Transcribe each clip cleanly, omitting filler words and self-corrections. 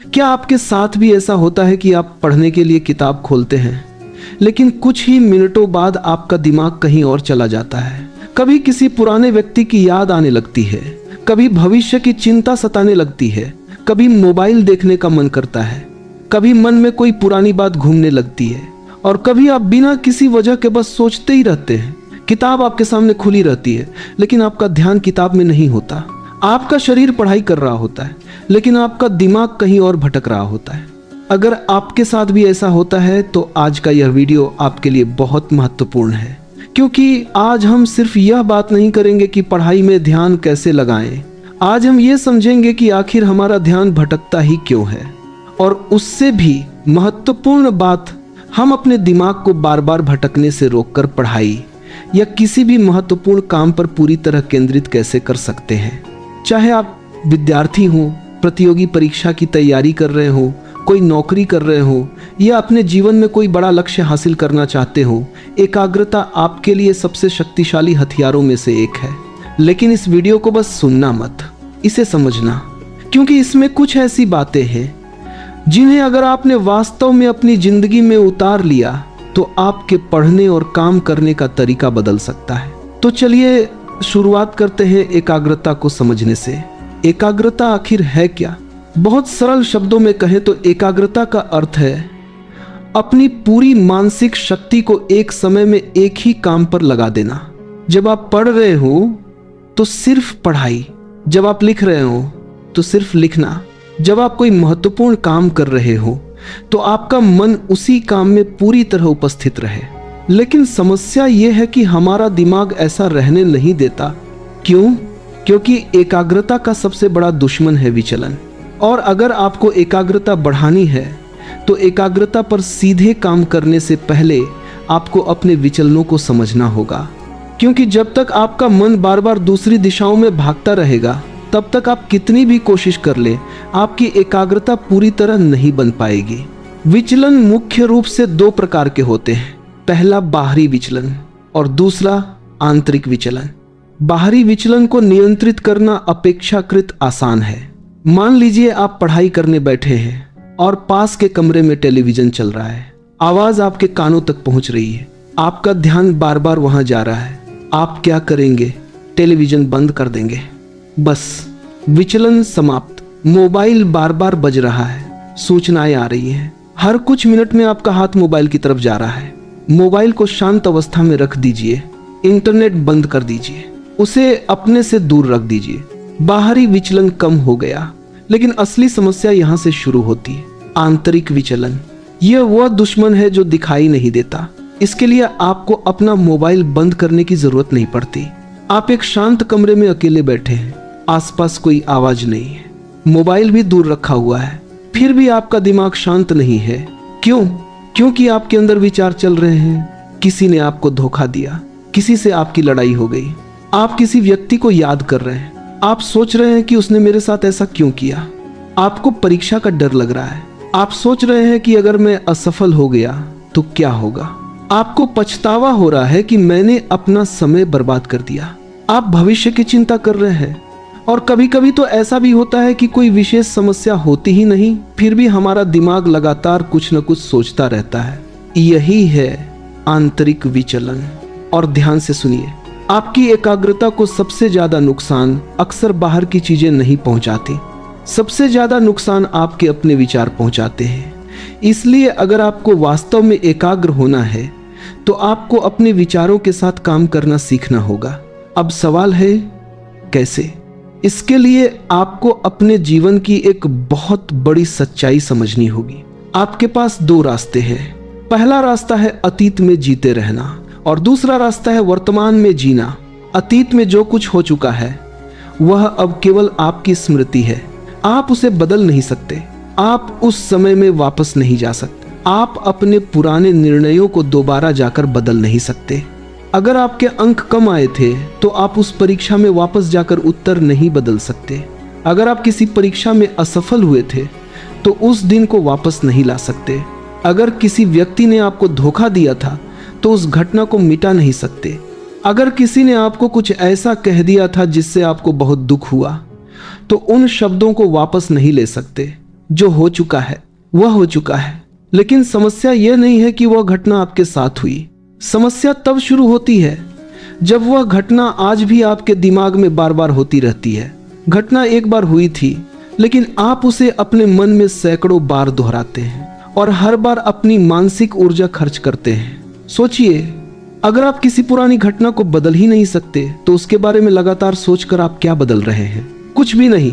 क्या आपके साथ भी ऐसा होता है कि आप पढ़ने के लिए किताब खोलते हैं, लेकिन कुछ ही मिनटों बाद आपका दिमाग कहीं और चला जाता है? कभी किसी पुराने व्यक्ति की याद आने लगती है, कभी भविष्य की चिंता सताने लगती है, कभी मोबाइल देखने का मन करता है, कभी मन में कोई पुरानी बात घूमने लगती है, और कभी आप बिना किसी वजह के बस सोचते ही रहते हैं। किताब आपके सामने खुली रहती है, लेकिन आपका ध्यान किताब में नहीं होता। आपका शरीर पढ़ाई कर रहा होता है, लेकिन आपका दिमाग कहीं और भटक रहा होता है। अगर आपके साथ भी ऐसा होता है तो आज का यह वीडियो आपके लिए बहुत महत्वपूर्ण है, क्योंकि आज हम सिर्फ यह बात नहीं करेंगे कि पढ़ाई में ध्यान कैसे लगाएं। आज हम ये समझेंगे कि आखिर हमारा ध्यान भटकता ही क्यों है, और उससे भी महत्वपूर्ण बात, हम अपने दिमाग को बार बार भटकने से रोककर पढ़ाई या किसी भी महत्वपूर्ण काम पर पूरी तरह केंद्रित कैसे कर सकते हैं। चाहे आप विद्यार्थी हो, प्रतियोगी परीक्षा की तैयारी कर रहे हो, कोई नौकरी कर रहे हो, या अपने जीवन में कोई बड़ा लक्ष्य हासिल करना चाहते हो, एकाग्रता आपके लिए सबसे शक्तिशाली हथियारों में से एक है। लेकिन इस वीडियो को बस सुनना मत, इसे समझना, क्योंकि इसमें कुछ ऐसी बातें हैं जिन्हें अगर आपने वास्तव में अपनी जिंदगी में उतार लिया तो आपके पढ़ने और काम करने का तरीका बदल सकता है। तो चलिए शुरुआत करते हैं एकाग्रता को समझने से। एकाग्रता आखिर है क्या? बहुत सरल शब्दों में कहें तो एकाग्रता का अर्थ है अपनी पूरी मानसिक शक्ति को एक समय में एक ही काम पर लगा देना। जब आप पढ़ रहे हो तो सिर्फ पढ़ाई, जब आप लिख रहे हो तो सिर्फ लिखना, जब आप कोई महत्वपूर्ण काम कर रहे हो तो आपका मन उसी काम में पूरी तरह उपस्थित रहे। लेकिन समस्या यह है कि हमारा दिमाग ऐसा रहने नहीं देता। क्यों? क्योंकि एकाग्रता का सबसे बड़ा दुश्मन है विचलन। और अगर आपको एकाग्रता बढ़ानी है तो एकाग्रता पर सीधे काम करने से पहले आपको अपने विचलनों को समझना होगा, क्योंकि जब तक आपका मन बार बार दूसरी दिशाओं में भागता रहेगा तब तक आप कितनी भी कोशिश कर ले, आपकी एकाग्रता पूरी तरह नहीं बन पाएगी। विचलन मुख्य रूप से दो प्रकार के होते हैं। पहला बाहरी विचलन और दूसरा आंतरिक विचलन। बाहरी विचलन को नियंत्रित करना अपेक्षाकृत आसान है। मान लीजिए आप पढ़ाई करने बैठे हैं और पास के कमरे में टेलीविजन चल रहा है। आवाज आपके कानों तक पहुंच रही है, आपका ध्यान बार बार वहां जा रहा है। आप क्या करेंगे? टेलीविजन बंद कर देंगे। बस विचलन समाप्त। मोबाइल बार बार बज रहा है, सूचनाएं आ रही हैं, हर कुछ मिनट में आपका हाथ मोबाइल की तरफ जा रहा है। मोबाइल को शांत अवस्था में रख दीजिए, इंटरनेट बंद कर दीजिए, उसे अपने से दूर रख दीजिए। बाहरी विचलन कम हो गया, लेकिन असली समस्या यहां से शुरू होती है। आंतरिक विचलन, यह वह दुश्मन है जो दिखाई नहीं देता। इसके लिए आपको अपना मोबाइल बंद करने की जरूरत नहीं पड़ती। आप एक शांत कमरे में अकेले बैठे हैं, आसपास कोई आवाज नहीं है, मोबाइल भी दूर रखा हुआ है, फिर भी आपका दिमाग शांत नहीं है। क्यों? क्योंकि आपके अंदर विचार चल रहे हैं। किसी ने आपको धोखा दिया, किसी से आपकी लड़ाई हो गई, आप किसी व्यक्ति को याद कर रहे हैं, आप सोच रहे हैं कि उसने मेरे साथ ऐसा क्यों किया। आपको परीक्षा का डर लग रहा है, आप सोच रहे हैं कि अगर मैं असफल हो गया तो क्या होगा। आपको पछतावा हो रहा है कि मैंने अपना समय बर्बाद कर दिया। आप भविष्य की चिंता कर रहे हैं। और कभी कभी तो ऐसा भी होता है कि कोई विशेष समस्या होती ही नहीं, फिर भी हमारा दिमाग लगातार कुछ न कुछ सोचता रहता है। यही है आंतरिक विचलन। और ध्यान से सुनिए, आपकी एकाग्रता को सबसे ज्यादा नुकसान अक्सर बाहर की चीजें नहीं पहुंचाती, सबसे ज्यादा नुकसान आपके अपने विचार पहुंचाते हैं। इसलिए अगर आपको वास्तव में एकाग्र होना है तो आपको अपने विचारों के साथ काम करना सीखना होगा। अब सवाल है कैसे? इसके लिए आपको अपने जीवन की एक बहुत बड़ी सच्चाई समझनी होगी। आपके पास दो रास्ते हैं। पहला रास्ता है अतीत में जीते रहना और दूसरा रास्ता है वर्तमान में जीना। अतीत में जो कुछ हो चुका है वह अब केवल आपकी स्मृति है, आप उसे बदल नहीं सकते, आप उस समय में वापस नहीं जा सकते, आप अपने पुराने निर्णयों को दोबारा जाकर बदल नहीं सकते। अगर आपके अंक कम आए थे तो आप उस परीक्षा में वापस जाकर उत्तर नहीं बदल सकते। अगर आप किसी परीक्षा में असफल हुए थे तो उस दिन को वापस नहीं ला सकते। अगर किसी व्यक्ति ने आपको धोखा दिया था तो उस घटना को मिटा नहीं सकते। अगर किसी ने आपको कुछ ऐसा कह दिया था जिससे आपको बहुत दुख हुआ तो उन शब्दों को वापस नहीं ले सकते। जो हो चुका है वह हो चुका है। लेकिन समस्या यह नहीं है कि वह घटना आपके साथ हुई। समस्या तब शुरू होती है जब वह घटना आज भी आपके दिमाग में बार बार होती रहती है। घटना एक बार हुई थी, लेकिन आप उसे अपने मन में सैकड़ों बार दोहराते हैं और हर बार अपनी मानसिक ऊर्जा खर्च करते हैं। सोचिए, अगर आप किसी पुरानी घटना को बदल ही नहीं सकते तो उसके बारे में लगातार सोचकर आप क्या बदल रहे हैं? कुछ भी नहीं।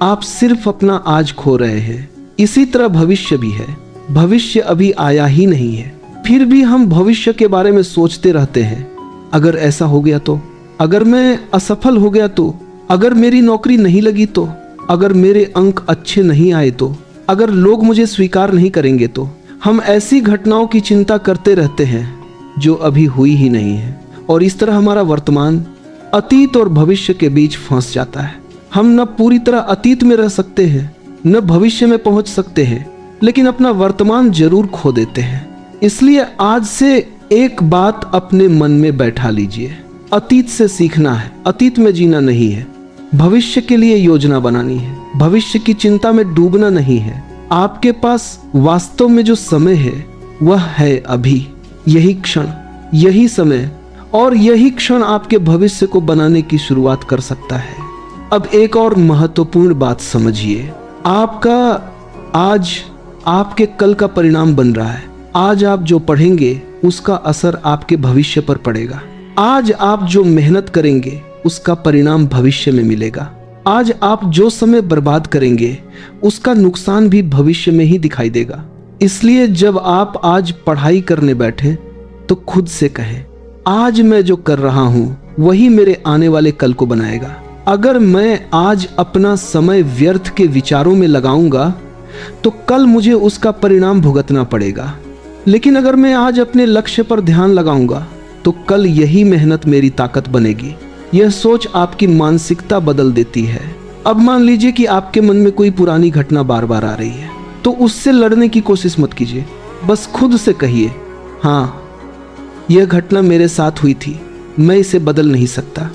आप सिर्फ अपना आज खो रहे हैं। इसी तरह भविष्य भी है। भविष्य अभी आया ही नहीं है, फिर भी हम भविष्य के बारे में सोचते रहते हैं। अगर ऐसा हो गया तो, अगर मैं असफल हो गया तो, अगर मेरी नौकरी नहीं लगी तो, अगर मेरे अंक अच्छे नहीं आए तो, अगर लोग मुझे स्वीकार नहीं करेंगे तो। हम ऐसी घटनाओं की चिंता करते रहते हैं जो अभी हुई ही नहीं है, और इस तरह हमारा वर्तमान अतीत और भविष्य के बीच फंस जाता है। हम न पूरी तरह अतीत में रह सकते हैं, न भविष्य में पहुंच सकते हैं, लेकिन अपना वर्तमान जरूर खो देते हैं। इसलिए आज से एक बात अपने मन में बैठा लीजिए, अतीत से सीखना है, अतीत में जीना नहीं है। भविष्य के लिए योजना बनानी है, भविष्य की चिंता में डूबना नहीं है। आपके पास वास्तव में जो समय है वह है अभी, यही क्षण, यही समय, और यही क्षण आपके भविष्य को बनाने की शुरुआत कर सकता है। अब एक और महत्वपूर्ण बात समझिए, आपका आज आपके कल का परिणाम बन रहा है। आज आप जो पढ़ेंगे उसका असर आपके भविष्य पर पड़ेगा। आज आप जो मेहनत करेंगे उसका परिणाम भविष्य में मिलेगा। आज आप जो समय बर्बाद करेंगे उसका नुकसान भी भविष्य में ही दिखाई देगा। इसलिए जब आप आज पढ़ाई करने बैठे तो खुद से कहें, आज मैं जो कर रहा हूं वही मेरे आने वाले कल को बनाएगा। अगर मैं आज अपना समय व्यर्थ के विचारों में लगाऊंगा तो कल मुझे उसका परिणाम भुगतना पड़ेगा। लेकिन अगर मैं आज अपने लक्ष्य पर ध्यान लगाऊंगा तो कल यही मेहनत मेरी ताकत बनेगी। यह सोच आपकी मानसिकता बदल देती है। अब मान लीजिए कि आपके मन में कोई पुरानी घटना बार बार आ रही है, तो उससे लड़ने की कोशिश मत कीजिए। बस खुद से कहिए, हाँ, यह घटना मेरे साथ हुई थी, मैं इसे बदल नहीं सकता,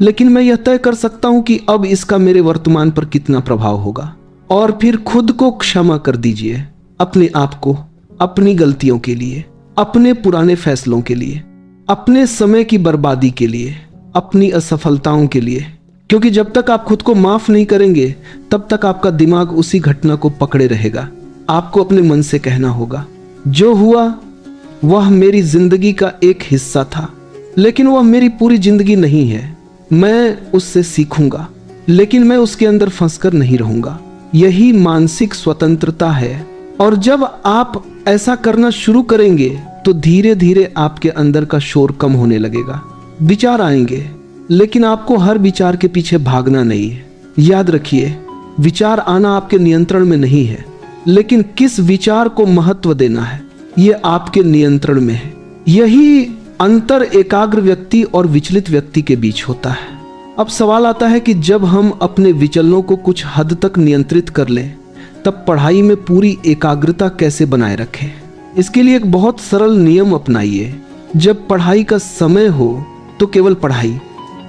लेकिन मैं यह तय कर सकता हूं कि अब इसका मेरे वर्तमान पर कितना प्रभाव होगा। और फिर खुद को क्षमा कर दीजिए, अपने आप को, अपनी गलतियों के लिए, अपने पुराने फैसलों के लिए, अपने समय की बर्बादी के लिए, अपनी असफलताओं के लिए। क्योंकि जब तक आप खुद को माफ नहीं करेंगे तब तक आपका दिमाग उसी घटना को पकड़े रहेगा। आपको अपने मन से कहना होगा, जो हुआ वह मेरी जिंदगी का एक हिस्सा था, लेकिन वह मेरी पूरी जिंदगी नहीं है। मैं उससे सीखूंगा, लेकिन मैं उसके अंदर फंसकर नहीं रहूंगा। यही मानसिक स्वतंत्रता है। और जब आप ऐसा करना शुरू करेंगे तो धीरे धीरे आपके अंदर का शोर कम होने लगेगा। विचार आएंगे, लेकिन आपको हर विचार के पीछे भागना नहीं है। याद रखिए, विचार आना आपके नियंत्रण में नहीं है, लेकिन किस विचार को महत्व देना है यह आपके नियंत्रण में है। यही अंतर एकाग्र व्यक्ति और विचलित व्यक्ति के बीच होता है। अब सवाल आता है कि जब हम अपने विचलनों को कुछ हद तक नियंत्रित कर लें तब पढ़ाई में पूरी एकाग्रता कैसे बनाए रखें। इसके लिए एक बहुत सरल नियम अपनाइए। जब पढ़ाई का समय हो तो केवल पढ़ाई।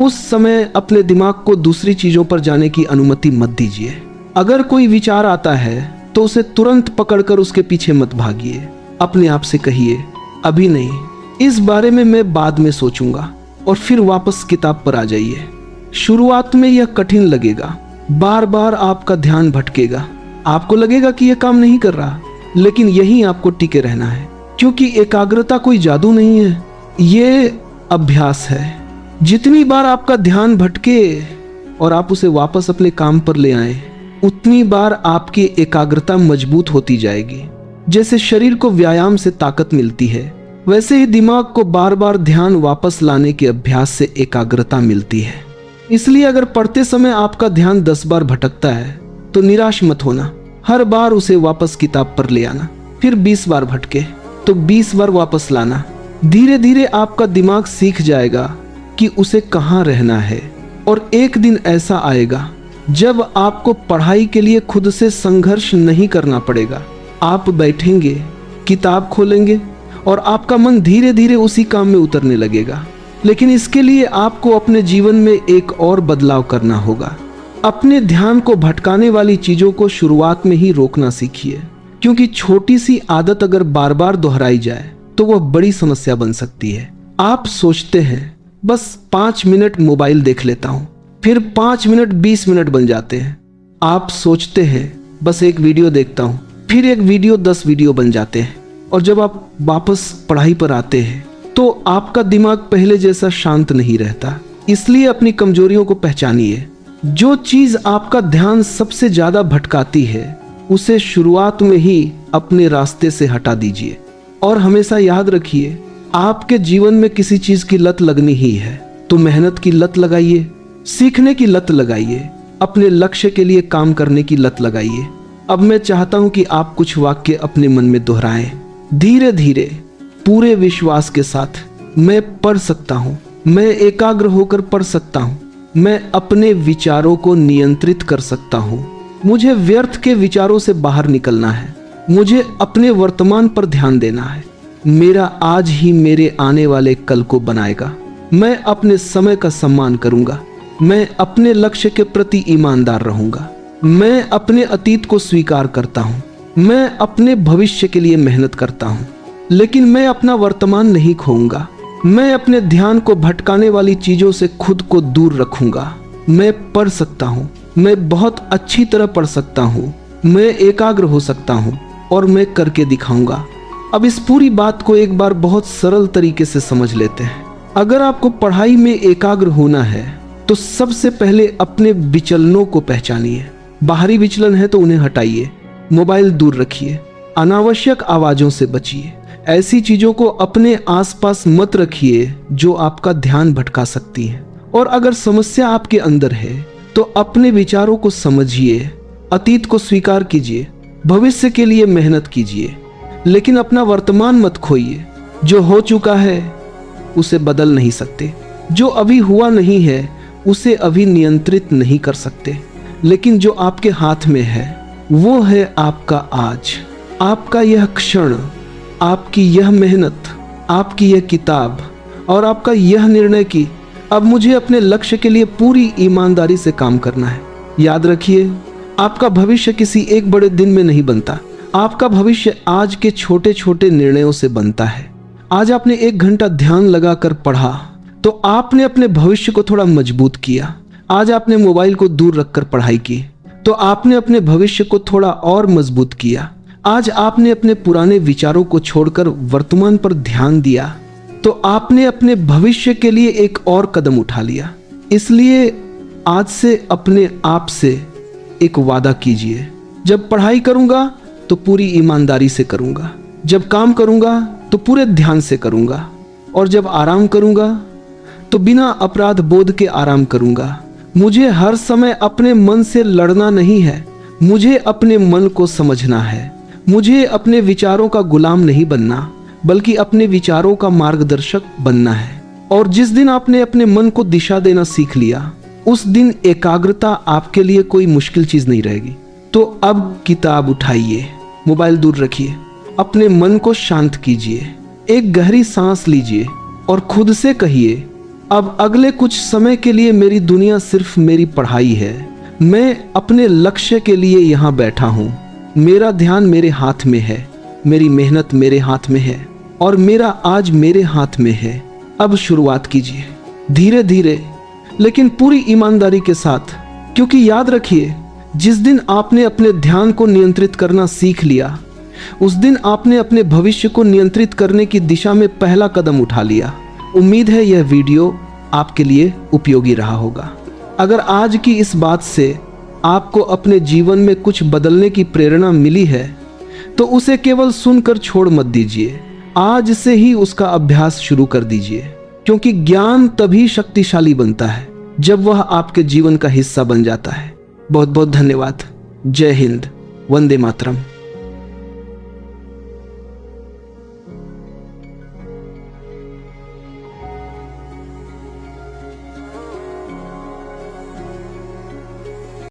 उस समय अपने दिमाग को दूसरी चीजों पर जाने की अनुमति मत दीजिए। अगर कोई विचार आता है तो उसे तुरंत पकड़कर उसके पीछे मत भागिए। अपने आप से कहिए, अभी नहीं, इस बारे में मैं बाद में सोचूंगा, और फिर वापस किताब पर आ जाइए। शुरुआत में यह कठिन लगेगा, बार बार आपका ध्यान भटकेगा, आपको लगेगा कि यह काम नहीं कर रहा, लेकिन यहीं आपको टिके रहना है, क्योंकि एकाग्रता कोई जादू नहीं है, ये अभ्यास है। जितनी बार आपका ध्यान भटके और आप उसे वापस अपने काम पर ले आए, उतनी बार आपकी एकाग्रता मजबूत होती जाएगी। जैसे शरीर को व्यायाम से ताकत मिलती है, वैसे ही दिमाग को बार बार ध्यान वापस लाने के अभ्यास से एकाग्रता मिलती है। इसलिए अगर पढ़ते समय आपका ध्यान 10 बार भटकता है तो निराश मत होना, हर बार उसे वापस किताब पर ले आना। फिर 20 बार भटके तो 20 बार वापस लाना। धीरे धीरे आपका दिमाग सीख जाएगा कि उसे कहाँ रहना है, और एक दिन ऐसा आएगा जब आपको पढ़ाई के लिए खुद से संघर्ष नहीं करना पड़ेगा। आप बैठेंगे, किताब खोलेंगे और आपका मन धीरे धीरे उसी काम में उतरने लगेगा। लेकिन इसके लिए आपको अपने जीवन में एक और बदलाव करना होगा। अपने ध्यान को भटकाने वाली चीजों को शुरुआत में ही रोकना सीखिए, क्योंकि छोटी सी आदत अगर बार बार दोहराई जाए तो वह बड़ी समस्या बन सकती है। आप सोचते हैं बस 5 मिनट मोबाइल देख लेता हूं, फिर 5 मिनट 20 मिनट बन जाते हैं। आप सोचते हैं बस एक वीडियो देखता हूं, फिर एक वीडियो 10 वीडियो बन जाते हैं। और जब आप वापस पढ़ाई पर आते हैं तो आपका दिमाग पहले जैसा शांत नहीं रहता। इसलिए अपनी कमजोरियों को पहचानिए। जो चीज आपका ध्यान सबसे ज्यादा भटकाती है उसे शुरुआत में ही अपने रास्ते से हटा दीजिए। और हमेशा याद रखिए, आपके जीवन में किसी चीज की लत लगनी ही है तो मेहनत की लत लगाइए, सीखने की लत लगाइए, अपने लक्ष्य के लिए काम करने की लत लगाइए। अब मैं चाहता हूं कि आप कुछ वाक्य अपने मन में दोहराएं। धीरे धीरे, पूरे विश्वास के साथ, मैं पढ़ सकता हूं, मैं एकाग्र होकर पढ़ सकता हूं, मैं अपने विचारों को नियंत्रित कर सकता हूं, मुझे व्यर्थ के विचारों से बाहर निकलना है, मुझे अपने वर्तमान पर ध्यान देना है, मेरा आज ही मेरे आने वाले कल को बनाएगा, मैं अपने समय का सम्मान करूंगा, मैं अपने लक्ष्य के प्रति ईमानदार रहूंगा, मैं अपने अतीत को स्वीकार करता हूं, मैं अपने भविष्य के लिए मेहनत करता हूं, लेकिन मैं अपना वर्तमान नहीं खोऊंगा, मैं अपने ध्यान को भटकाने वाली चीजों से खुद को दूर रखूंगा, मैं पढ़ सकता हूं, मैं बहुत अच्छी तरह पढ़ सकता हूं, मैं एकाग्र हो सकता हूं और मैं करके दिखाऊंगा। अब इस पूरी बात को एक बार बहुत सरल तरीके से समझ लेते हैं। अगर आपको पढ़ाई में एकाग्र होना है तो सबसे पहले अपने विचलनों को पहचानिए। बाहरी विचलन है तो उन्हें हटाइए, मोबाइल दूर रखिए, अनावश्यक आवाजों से बचिए, ऐसी चीजों को अपने आसपास मत रखिए जो आपका ध्यान भटका सकती हैं। और अगर समस्या आपके अंदर है तो अपने विचारों को समझिए, अतीत को स्वीकार कीजिए, भविष्य के लिए मेहनत कीजिए, लेकिन अपना वर्तमान मत खोइए। जो हो चुका है उसे बदल नहीं सकते, जो अभी हुआ नहीं है उसे अभी नियंत्रित नहीं कर सकते, लेकिन जो आपके हाथ में है वो है आपका आज, आपका यह क्षण, आपकी यह मेहनत, आपकी यह किताब और आपका यह निर्णय कि अब मुझे अपने लक्ष्य के लिए पूरी ईमानदारी से काम करना है। याद रखिए, आपका भविष्य किसी एक बड़े दिन में नहीं बनता, आपका भविष्य आज के छोटे छोटे निर्णयों से बनता है। आज आपने 1 घंटा ध्यान लगाकर पढ़ा तो आपने अपने भविष्य को थोड़ा मजबूत किया। आज आपने मोबाइल को दूर रखकर पढ़ाई की तो आपने अपने भविष्य को थोड़ा और मजबूत किया। आज आपने अपने पुराने विचारों को छोड़कर वर्तमान पर ध्यान दिया तो आपने अपने भविष्य के लिए एक और कदम उठा लिया। इसलिए आज से अपने आप से एक वादा कीजिए, जब पढ़ाई करूंगा तो पूरी ईमानदारी से करूंगा, जब काम करूंगा तो पूरे ध्यान से करूंगा, और जब आराम करूंगा तो बिना अपराध बोध के आराम करूंगा। मुझे हर समय अपने मन से लड़ना नहीं है, मुझे अपने मन को समझना है। मुझे अपने विचारों का गुलाम नहीं बनना, बल्कि अपने विचारों का मार्गदर्शक बनना है। और जिस दिन आपने अपने मन को दिशा देना सीख लिया, उस दिन एकाग्रता आपके लिए कोई मुश्किल चीज नहीं रहेगी। तो अब किताब उठाइए, मोबाइल दूर रखिए, अपने मन को शांत कीजिए, एक गहरी सांस लीजिए और खुद से कहिए, अब अगले कुछ समय के लिए मेरी दुनिया सिर्फ मेरी पढ़ाई है। मैं अपने लक्ष्य के लिए यहाँ बैठा हूँ, मेरा ध्यान मेरे हाथ में है, मेरी मेहनत मेरे हाथ में है और मेरा आज मेरे हाथ में है। अब शुरुआत कीजिए, धीरे धीरे लेकिन पूरी ईमानदारी के साथ, क्योंकि याद रखिए, जिस दिन आपने अपने ध्यान को नियंत्रित करना सीख लिया, उस दिन आपने अपने भविष्य को नियंत्रित करने की दिशा में पहला कदम उठा लिया। उम्मीद है यह वीडियो आपके लिए उपयोगी रहा होगा। अगर आज की इस बात से आपको अपने जीवन में कुछ बदलने की प्रेरणा मिली है तो उसे केवल सुनकर छोड़ मत दीजिए, आज से ही उसका अभ्यास शुरू कर दीजिए, क्योंकि ज्ञान तभी शक्तिशाली बनता है जब वह आपके जीवन का हिस्सा बन जाता है। बहुत बहुत धन्यवाद। जय हिंद, वंदे मातरम।